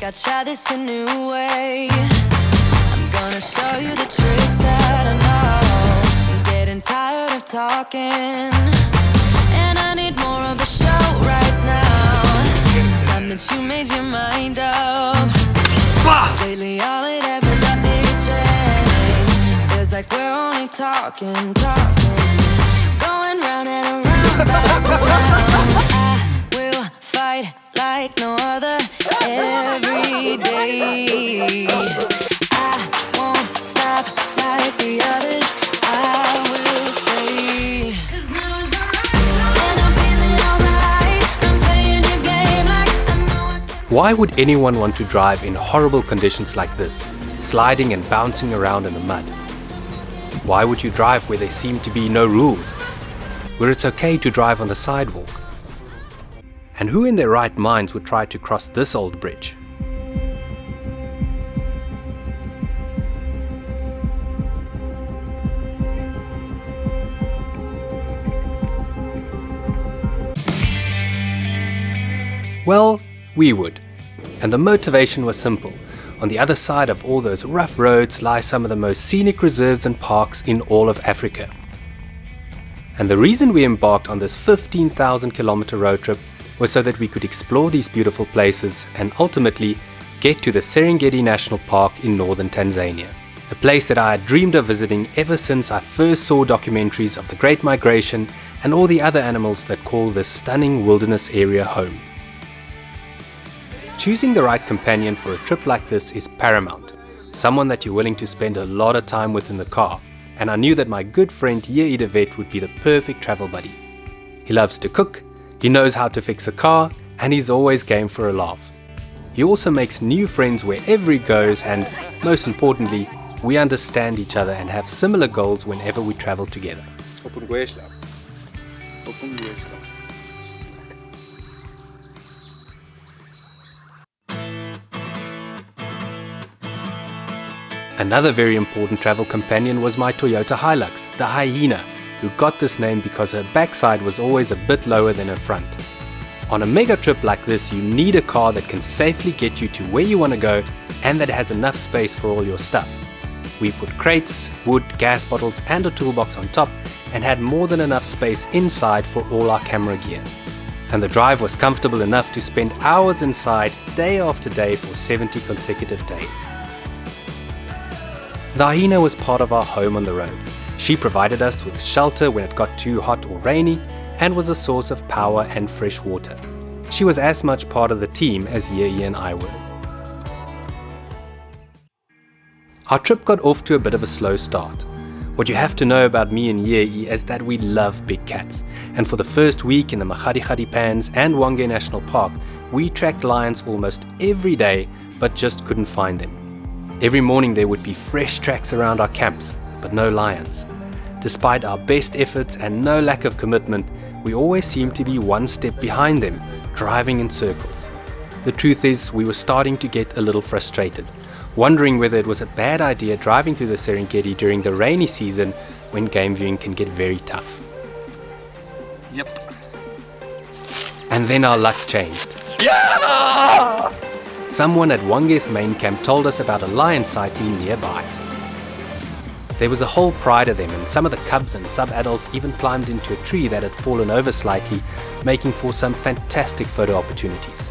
I try this a new way. I'm gonna show you the tricks that I know. I'm getting tired of talking, and I need more of a show right now. It's time that you made your mind up. 'Cause lately all it ever does is change. Feels like we're only talking, going round and around, back around. I will fight like no other every day. I won't stop like the others. I will stay. 'Cause now is the right time, and I'm feeling alright. I'm playing your game like I know I can. Why would anyone want to drive in horrible conditions like this, sliding and bouncing around in the mud? Why would you drive where there seem to be no rules, where it's okay to drive on the sidewalk? And who in their right minds would try to cross this old bridge? Well, we would. And the motivation was simple. On the other side of all those rough roads lie some of the most scenic reserves and parks in all of Africa. And the reason we embarked on this 15,000 kilometer road trip was so that we could explore these beautiful places and ultimately get to the Serengeti National Park in northern Tanzania. A place that I had dreamed of visiting ever since I first saw documentaries of the Great Migration and all the other animals that call this stunning wilderness area home. Choosing the right companion for a trip like this is paramount, someone that you're willing to spend a lot of time with in the car, and I knew that my good friend Hwange de Vet would be the perfect travel buddy. He loves to cook, he knows how to fix a car, and he's always game for a laugh. He also makes new friends wherever he goes, and most importantly, we understand each other and have similar goals whenever we travel together. Another very important travel companion was my Toyota Hilux, the Hyena, who got this name because her backside was always a bit lower than her front. On a mega trip like this, you need a car that can safely get you to where you want to go and that has enough space for all your stuff. We put crates, wood, gas bottles and a toolbox on top and had more than enough space inside for all our camera gear. And the drive was comfortable enough to spend hours inside day after day for 70 consecutive days. The Hyena was part of our home on the road. She provided us with shelter when it got too hot or rainy and was a source of power and fresh water. She was as much part of the team as Hwange and I were. Our trip got off to a bit of a slow start. What you have to know about me and Hwange is that we love big cats, and for the first week in the Makgadikgadi Pans and Hwange National Park, we tracked lions almost every day but just couldn't find them. Every morning there would be fresh tracks around our camps, but no lions. Despite our best efforts and no lack of commitment, we always seemed to be one step behind them, driving in circles. The truth is, we were starting to get a little frustrated, wondering whether it was a bad idea driving through the Serengeti during the rainy season when game viewing can get very tough. Yep. And then our luck changed. Yeah! Someone at Hwange's main camp told us about a lion sighting nearby. There was a whole pride of them, and some of the cubs and sub-adults even climbed into a tree that had fallen over slightly, making for some fantastic photo opportunities.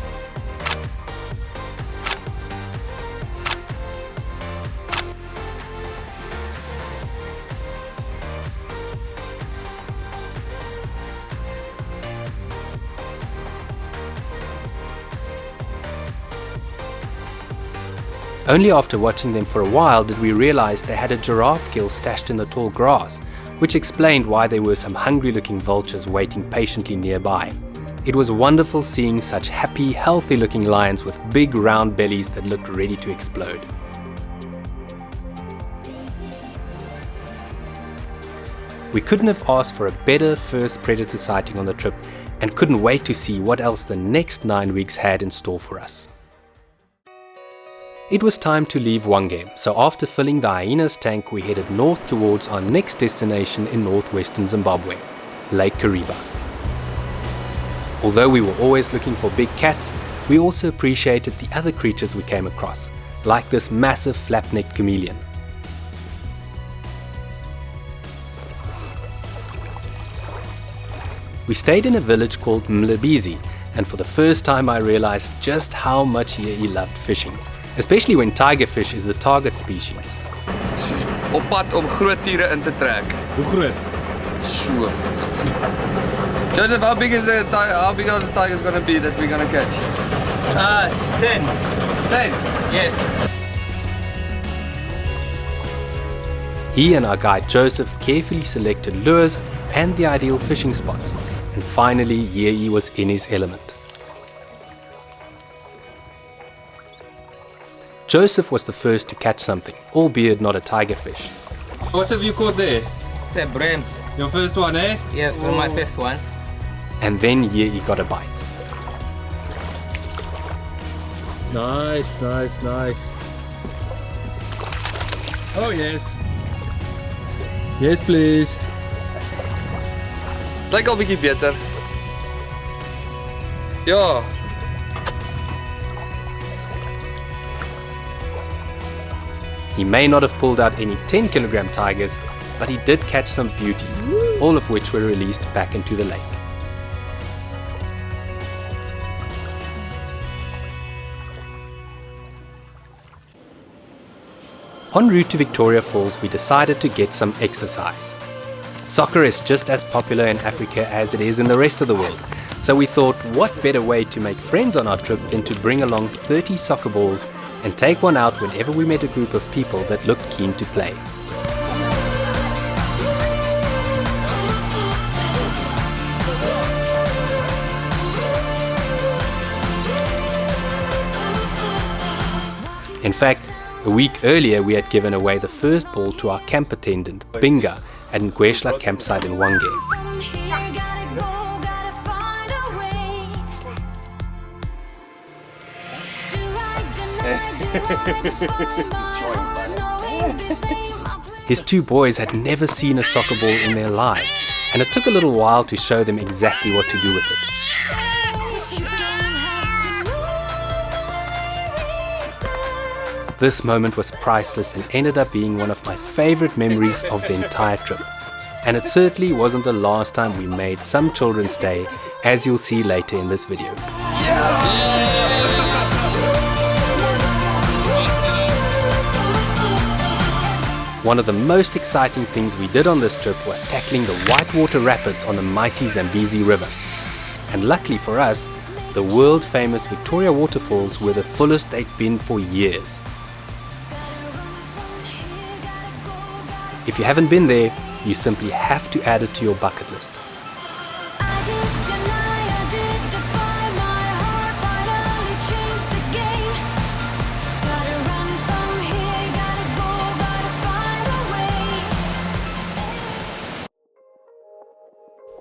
Only after watching them for a while did we realize they had a giraffe kill stashed in the tall grass, which explained why there were some hungry-looking vultures waiting patiently nearby. It was wonderful seeing such happy, healthy-looking lions with big round bellies that looked ready to explode. We couldn't have asked for a better first predator sighting on the trip and couldn't wait to see what else the next 9 weeks had in store for us. It was time to leave Hwange, so after filling the Hyena's tank we headed north towards our next destination in northwestern Zimbabwe, Lake Kariba. Although we were always looking for big cats, we also appreciated the other creatures we came across, like this massive flap-necked chameleon. We stayed in a village called Mlibizi, and for the first time I realized just how much he loved fishing, especially when tigerfish is the target species. Op pad om groot diere in te trek. Hoe groot? So groot. Joseph, how big are the tigers going to be that we're going to catch? 10. 10. Yes. He and our guide Joseph carefully selected lures and the ideal fishing spots, and finally Yei was in his element. Joseph was the first to catch something, albeit not a tigerfish. What have you caught there? It's a brand. Your first one, eh? Yes, my first one. And then Yei got a bite. Nice, nice, nice. Oh yes. Yes, please. Lyk al bietjie beter. Ja. He may not have pulled out any 10-kilogram tigers, but he did catch some beauties, all of which were released back into the lake. En route to Victoria Falls, we decided to get some exercise. Soccer is just as popular in Africa as it is in the rest of the world, so we thought what better way to make friends on our trip than to bring along 30 soccer balls and take one out whenever we met a group of people that looked keen to play. In fact, a week earlier we had given away the first ball to our camp attendant, Binga, at Ngweshla campsite in Hwange. His two boys had never seen a soccer ball in their lives, and it took a little while to show them exactly what to do with it. This moment was priceless and ended up being one of my favorite memories of the entire trip. And it certainly wasn't the last time we made some children's day, as you'll see later in this video. One of the most exciting things we did on this trip was tackling the whitewater rapids on the mighty Zambezi River. And luckily for us, the world famous Victoria Waterfalls were the fullest they'd been for years. If you haven't been there, you simply have to add it to your bucket list.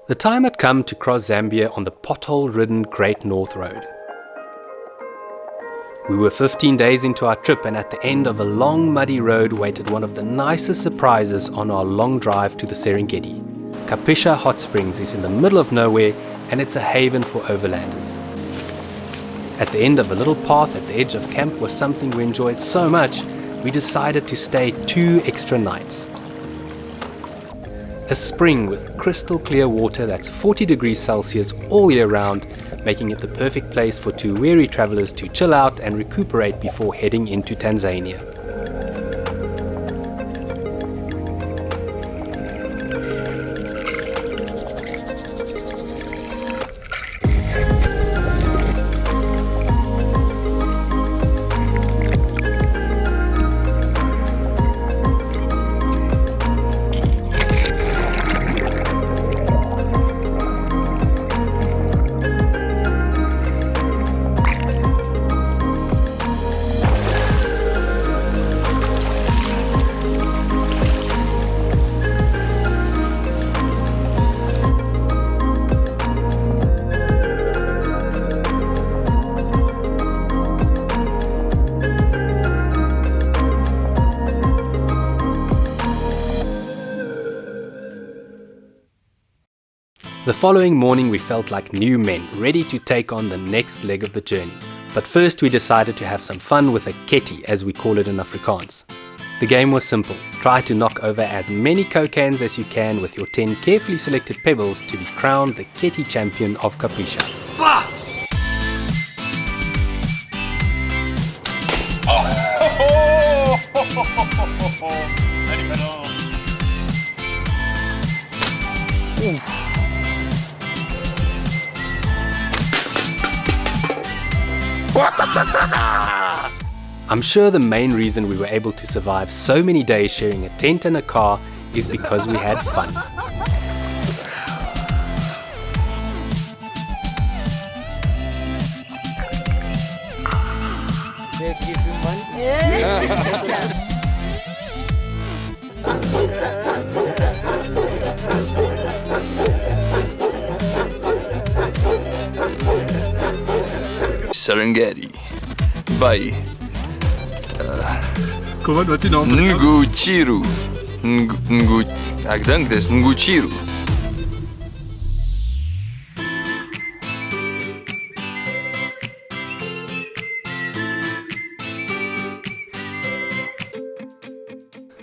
The time had come to cross Zambia on the pothole-ridden Great North Road. We were 15 days into our trip, and at the end of a long muddy road waited one of the nicest surprises on our long drive to the Serengeti. Kapisha Hot Springs is in the middle of nowhere, and it's a haven for overlanders. At the end of a little path at the edge of camp was something we enjoyed so much, we decided to stay 2 extra nights. A spring with crystal clear water that's 40 degrees Celsius all year round, making it the perfect place for 2 weary travelers to chill out and recuperate before heading into Tanzania. The following morning we felt like new men, ready to take on the next leg of the journey. But first we decided to have some fun with a ketty, as we call it in Afrikaans. The game was simple. Try to knock over as many Coke cans as you can with your 10 carefully selected pebbles to be crowned the ketty champion of Kapisha. I'm sure the main reason we were able to survive so many days sharing a tent and a car is because we had fun. Serengeti by Kom aan, wat is die naam? Nguchiru. Ek dink dis Nguchiru.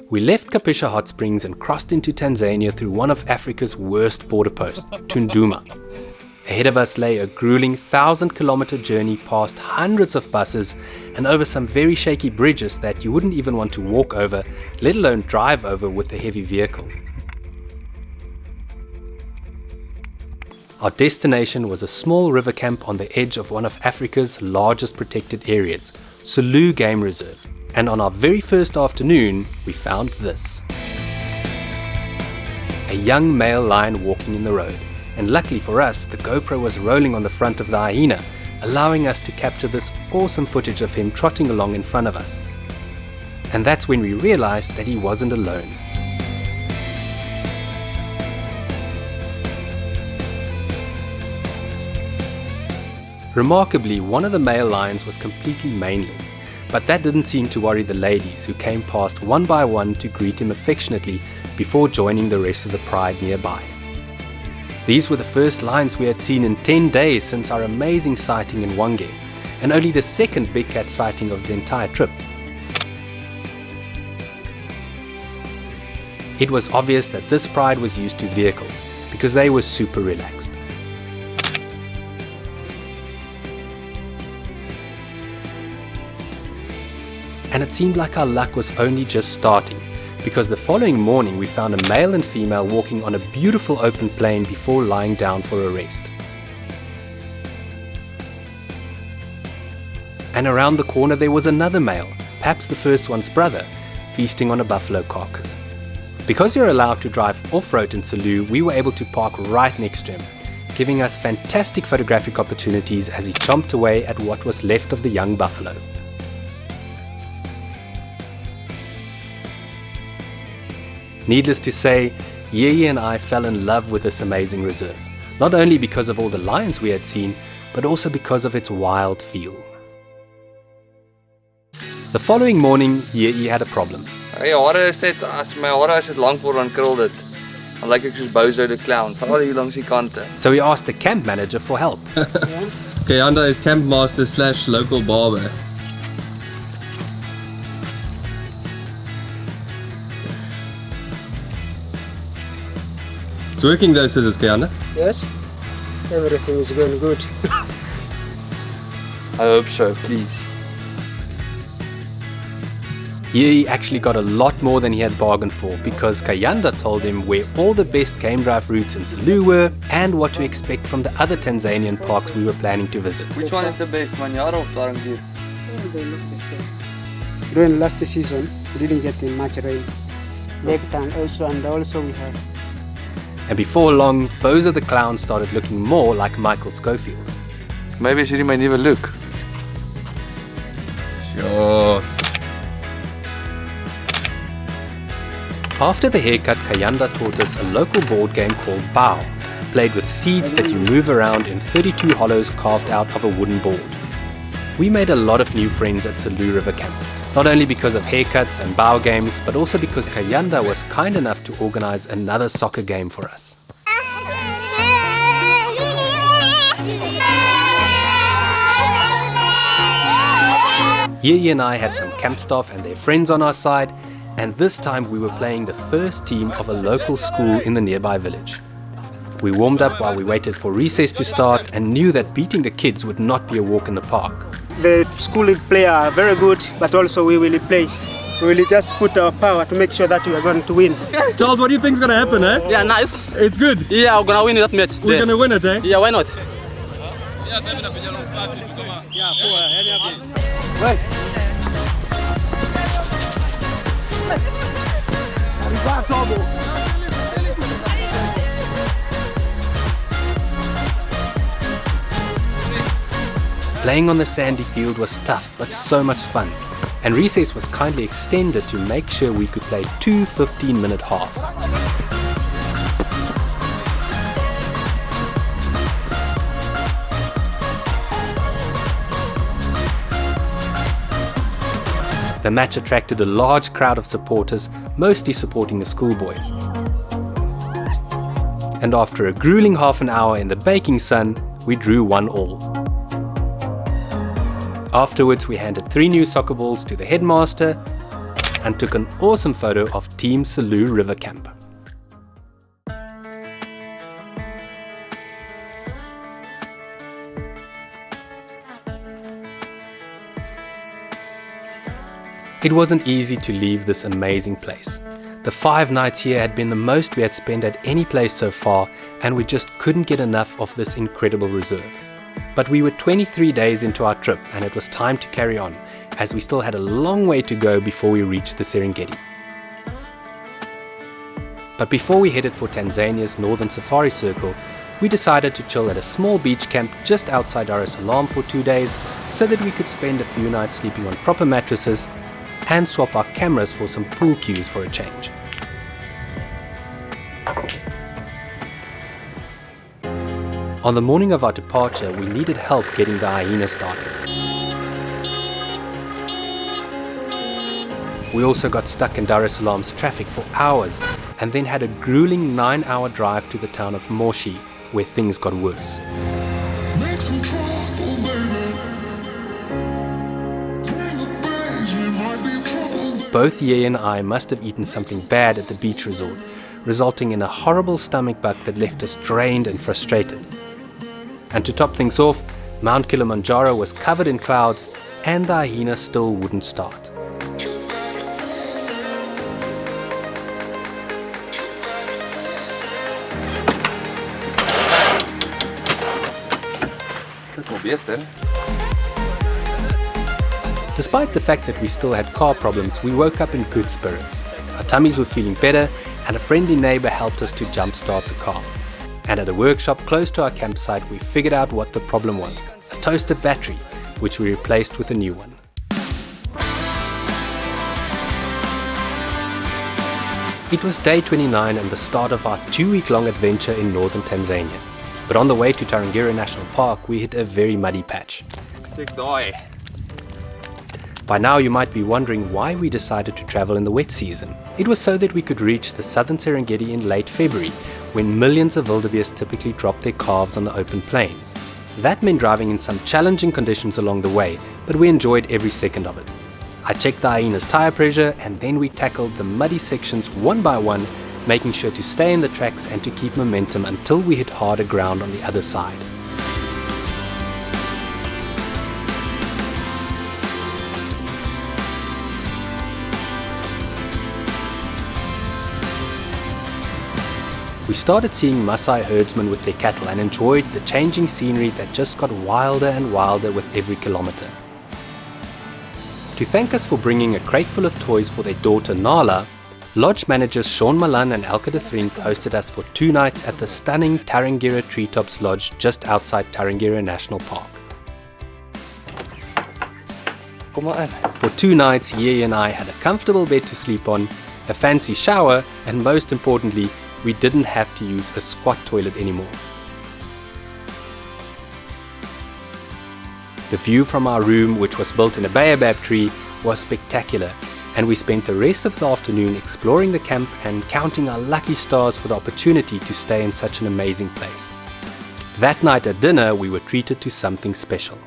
We left Kapisha Hot Springs and crossed into Tanzania through one of Africa's worst border posts, Tunduma. Ahead of us lay a grueling 1,000-kilometer journey past hundreds of buses and over some very shaky bridges that you wouldn't even want to walk over, let alone drive over with a heavy vehicle. Our destination was a small river camp on the edge of one of Africa's largest protected areas, Selous Game Reserve. And on our very first afternoon, we found this. A young male lion walking in the road. And luckily for us, the GoPro was rolling on the front of the hyena, allowing us to capture this awesome footage of him trotting along in front of us. And that's when we realized that he wasn't alone. Remarkably, one of the male lions was completely maneless, but that didn't seem to worry the ladies, who came past one by one to greet him affectionately before joining the rest of the pride nearby. These were the first lions we had seen in 10 days since our amazing sighting in Hwange, and only the second big cat sighting of the entire trip. It was obvious that this pride was used to vehicles, because they were super relaxed. And it seemed like our luck was only just starting, because the following morning we found a male and female walking on a beautiful open plain before lying down for a rest. And around the corner there was another male, perhaps the first one's brother, feasting on a buffalo carcass. Because you're allowed to drive off-road in Selous, we were able to park right next to him, giving us fantastic photographic opportunities as he chomped away at what was left of the young buffalo. Needless to say, Yeye and I fell in love with this amazing reserve, not only because of all the lions we had seen, but also because of its wild feel. The following morning, Yeye had a problem. My hare is net as my hare as dit lank word dan krul dit. Dan lyk ek soos Bozo the clown, veral hier langs die kante. So we asked the camp manager for help. Kayanda is campmaster / local barber. It's working though, scissors, Kayanda. Yes, everything is going good. I hope so, please. Yeye actually got a lot more than he had bargained for, because Kayanda told him where all the best game drive routes in Selous were and what to expect from the other Tanzanian parks we were planning to visit. Which one is the best, Manyara or Tarangire? They look the same. During last season, we didn't get much rain. Next time also, and also we have. And before long, Bozo the clown started looking more like Michael Schofield. Maybe I should my never look. Sure. After the haircut, Kayanda taught us a local board game called Bao, played with seeds that you move around in 32 hollows carved out of a wooden board. We made a lot of new friends at Selous River Camp, not only because of haircuts and Bao games, but also because Kayanda was kind enough to organize another soccer game for us. Yeye and I had some camp staff and their friends on our side, and this time we were playing the first team of a local school in the nearby village. We warmed up while we waited for recess to start and knew that beating the kids would not be a walk in the park. The school player are very good, but also we will play. We will just put our power to make sure that we are going to win. Charles, what do you think is going to happen, eh? Yeah, nice. It's good. Yeah, we're gonna win that match. We're going to win it, eh? Yeah, why not? Playing on the sandy field was tough but so much fun, and recess was kindly extended to make sure we could play 2 15-minute halves. The match attracted a large crowd of supporters, mostly supporting the schoolboys. And after a grueling half an hour in the baking sun, we drew 1-1. Afterwards, we handed 3 new soccer balls to the headmaster and took an awesome photo of Team Selous River Camp. It wasn't easy to leave this amazing place. The 5 nights here had been the most we had spent at any place so far, and we just couldn't get enough of this incredible reserve. But we were 23 days into our trip and it was time to carry on, as we still had a long way to go before we reached the Serengeti. But before we headed for Tanzania's Northern Safari Circle, we decided to chill at a small beach camp just outside Dar es Salaam for 2 days so that we could spend a few nights sleeping on proper mattresses and swap our cameras for some pool cues for a change. On the morning of our departure, we needed help getting the hyena started. We also got stuck in Dar es Salaam's traffic for hours and then had a grueling 9-hour drive to the town of Moshi, where things got worse. Both Ye and I must have eaten something bad at the beach resort, resulting in a horrible stomach bug that left us drained and frustrated. And to top things off, Mount Kilimanjaro was covered in clouds and the hyena still wouldn't start. Despite the fact that we still had car problems, we woke up in good spirits. Our tummies were feeling better and a friendly neighbor helped us to jumpstart the car. And at a workshop close to our campsite, we figured out what the problem was: a toasted battery, which we replaced with a new one. It was day 29 and the start of our 2-week-long adventure in northern Tanzania. But on the way to Tarangire National Park, we hit a very muddy patch. By now you might be wondering why we decided to travel in the wet season. It was so that we could reach the southern Serengeti in late February, when millions of wildebeest typically drop their calves on the open plains. That meant driving in some challenging conditions along the way, but we enjoyed every second of it. I checked the hyena's tire pressure and then we tackled the muddy sections one by one, making sure to stay in the tracks and to keep momentum until we hit harder ground on the other side. We started seeing Maasai herdsmen with their cattle and enjoyed the changing scenery that just got wilder and wilder with every kilometer. To thank us for bringing a crate full of toys for their daughter Nala, lodge managers Sean Malan and Elke de Vriend hosted us for 2 nights at the stunning Tarangire Treetops Lodge just outside Tarangire National Park. For 2 nights, Ye and I had a comfortable bed to sleep on, a fancy shower, and most importantly, we didn't have to use a squat toilet anymore. The view from our room, which was built in a baobab tree, was spectacular, and we spent the rest of the afternoon exploring the camp and counting our lucky stars for the opportunity to stay in such an amazing place. That night at dinner, we were treated to something special.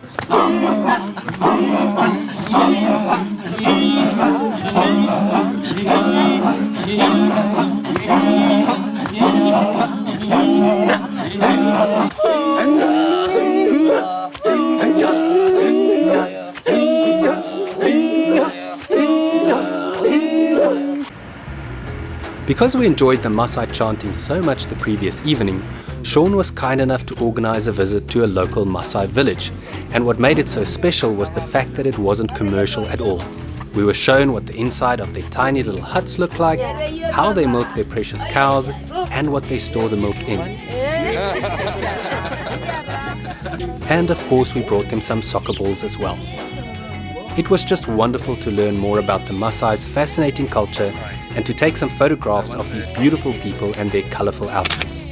Because we enjoyed the Maasai chanting so much the previous evening, Sean was kind enough to organize a visit to a local Maasai village, and what made it so special was the fact that it wasn't commercial at all. We were shown what the inside of their tiny little huts look like, how they milk their precious cows, and what they store the milk in. And of course we brought them some soccer balls as well. It was just wonderful to learn more about the Maasai's fascinating culture and to take some photographs of these beautiful people and their colorful outfits.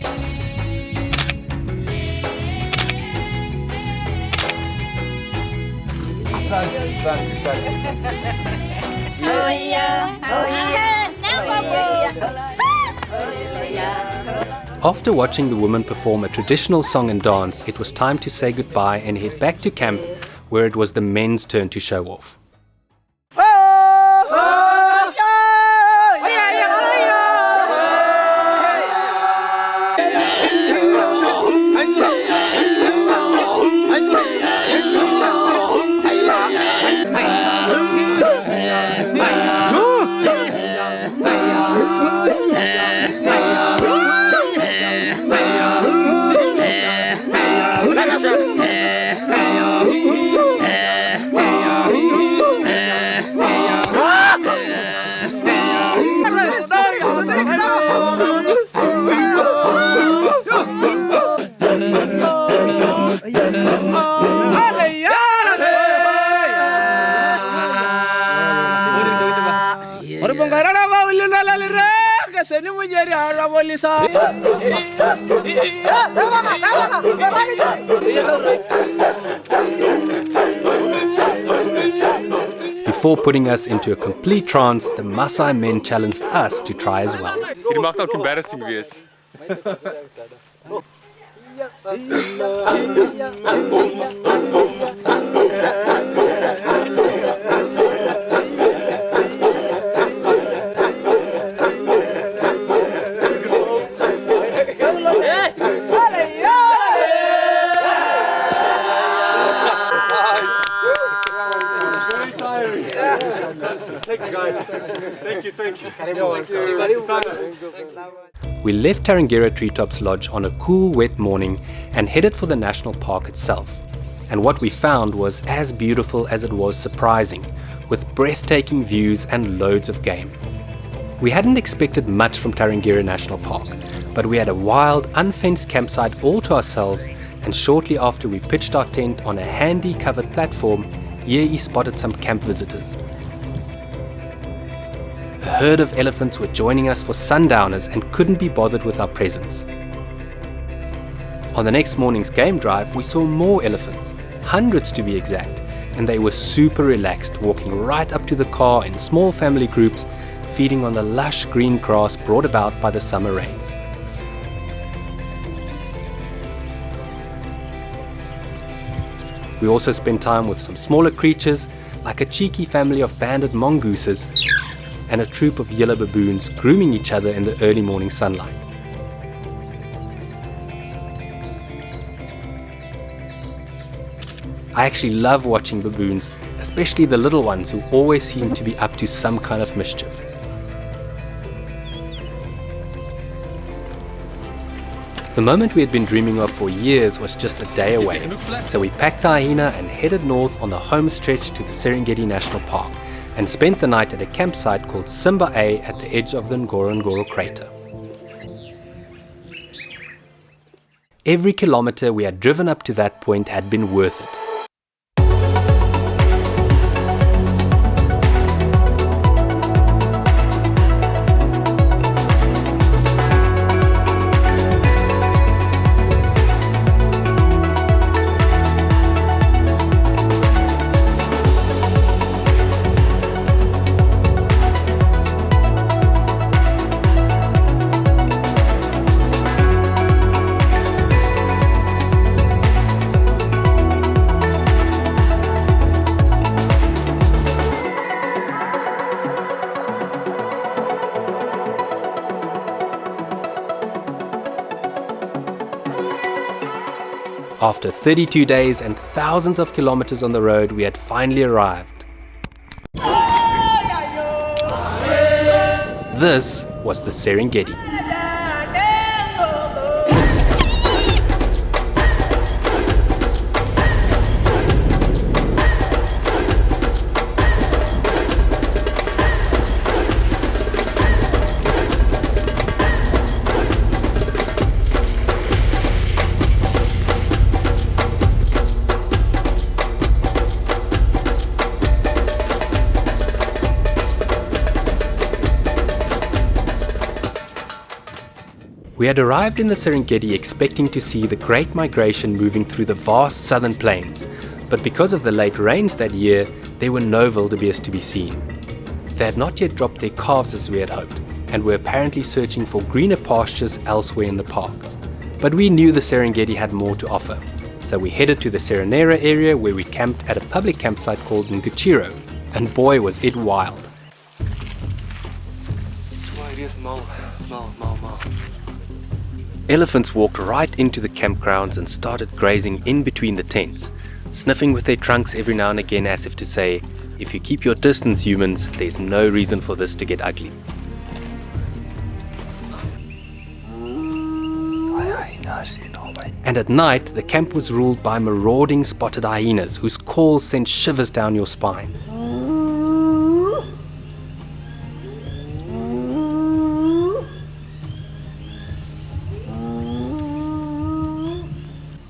After watching the women perform a traditional song and dance, it was time to say goodbye and head back to camp, where it was the men's turn to show off. Before putting us into a complete trance, the Maasai men challenged us to try as well. Dit mag ook embarrassing wees. We left Tarangire Treetops Lodge on a cool, wet morning and headed for the national park itself. And what we found was as beautiful as it was surprising, with breathtaking views and loads of game. We hadn't expected much from Tarangire National Park, but we had a wild, unfenced campsite all to ourselves, and shortly after we pitched our tent on a handy covered platform, Yei spotted some camp visitors. A herd of elephants were joining us for sundowners and couldn't be bothered with our presence. On the next morning's game drive, we saw more elephants, hundreds to be exact, and they were super relaxed, walking right up to the car in small family groups, feeding on the lush green grass brought about by the summer rains. We also spent time with some smaller creatures, like a cheeky family of banded mongooses and a troop of yellow baboons grooming each other in the early morning sunlight. I actually love watching baboons, especially the little ones who always seem to be up to some kind of mischief. The moment we had been dreaming of for years was just a day away, so we packed our hina and headed north on the home stretch to the Serengeti National Park, and spent the night at a campsite called Simba A at the edge of the Ngorongoro crater. Every kilometer we had driven up to that point had been worth it. After 32 days and thousands of kilometers on the road, we had finally arrived. This was the Serengeti. We had arrived in the Serengeti expecting to see the Great Migration moving through the vast southern plains, but because of the late rains that year, there were no wildebeest to be seen. They had not yet dropped their calves as we had hoped, and were apparently searching for greener pastures elsewhere in the park. But we knew the Serengeti had more to offer, so we headed to the Serenera area where we camped at a public campsite called Ngachiro, and boy was it wild. Elephants walked right into the campgrounds and started grazing in between the tents, sniffing with their trunks every now and again as if to say, if you keep your distance, humans, there's no reason for this to get ugly. And at night, the camp was ruled by marauding spotted hyenas whose calls sent shivers down your spine.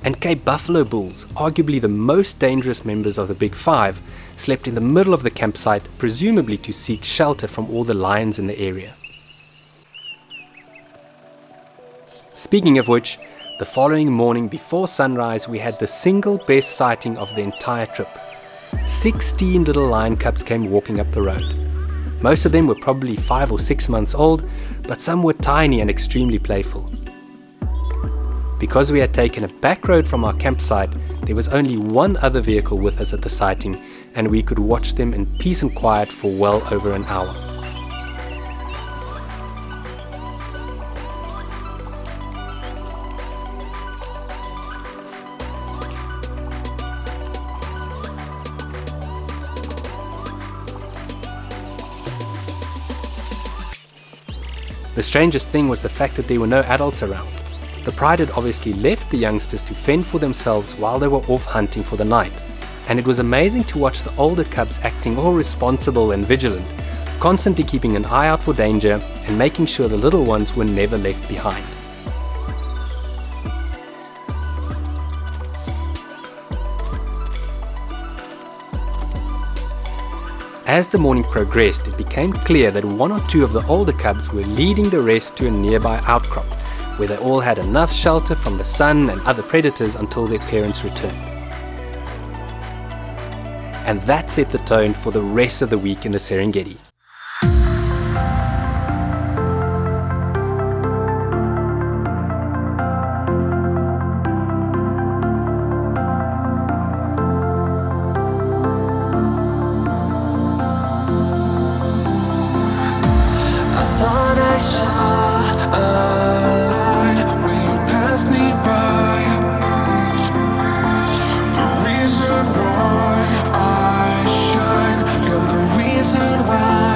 And Cape buffalo bulls, arguably the most dangerous members of the Big Five, slept in the middle of the campsite, presumably to seek shelter from all the lions in the area. Speaking of which, the following morning before sunrise we had the single best sighting of the entire trip. 16 little lion cubs came walking up the road. Most of them were probably 5 or 6 months old, but some were tiny and extremely playful. Because we had taken a back road from our campsite, there was only one other vehicle with us at the sighting, and we could watch them in peace and quiet for well over an hour. The strangest thing was the fact that there were no adults around. The pride had obviously left the youngsters to fend for themselves while they were off hunting for the night, and it was amazing to watch the older cubs acting all responsible and vigilant, constantly keeping an eye out for danger and making sure the little ones were never left behind. As the morning progressed, it became clear that 1 or 2 of the older cubs were leading the rest to a nearby outcrop, where they all had enough shelter from the sun and other predators until their parents returned. And that set the tone for the rest of the week in the Serengeti. I thought I saw a light when you passed me by. The reason why I shine, you're the reason why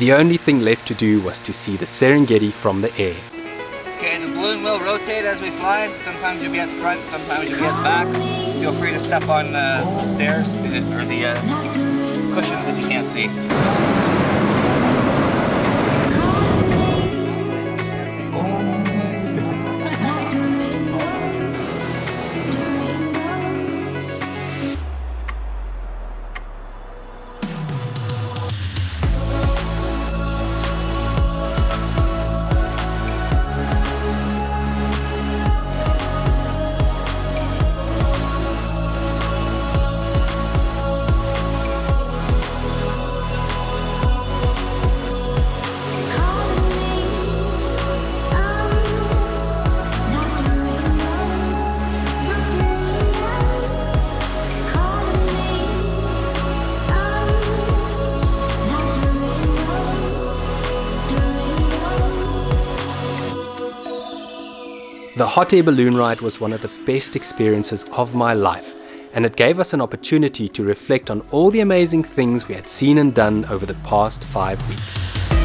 The only thing left to do was to see the Serengeti from the air. Okay, the balloon will rotate as we fly. Sometimes you'll be at the front, sometimes you'll be at the back. Feel free to step on the stairs or the cushions if you can't see. The hot air balloon ride was one of the best experiences of my life, and it gave us an opportunity to reflect on all the amazing things we had seen and done over the past 5 weeks.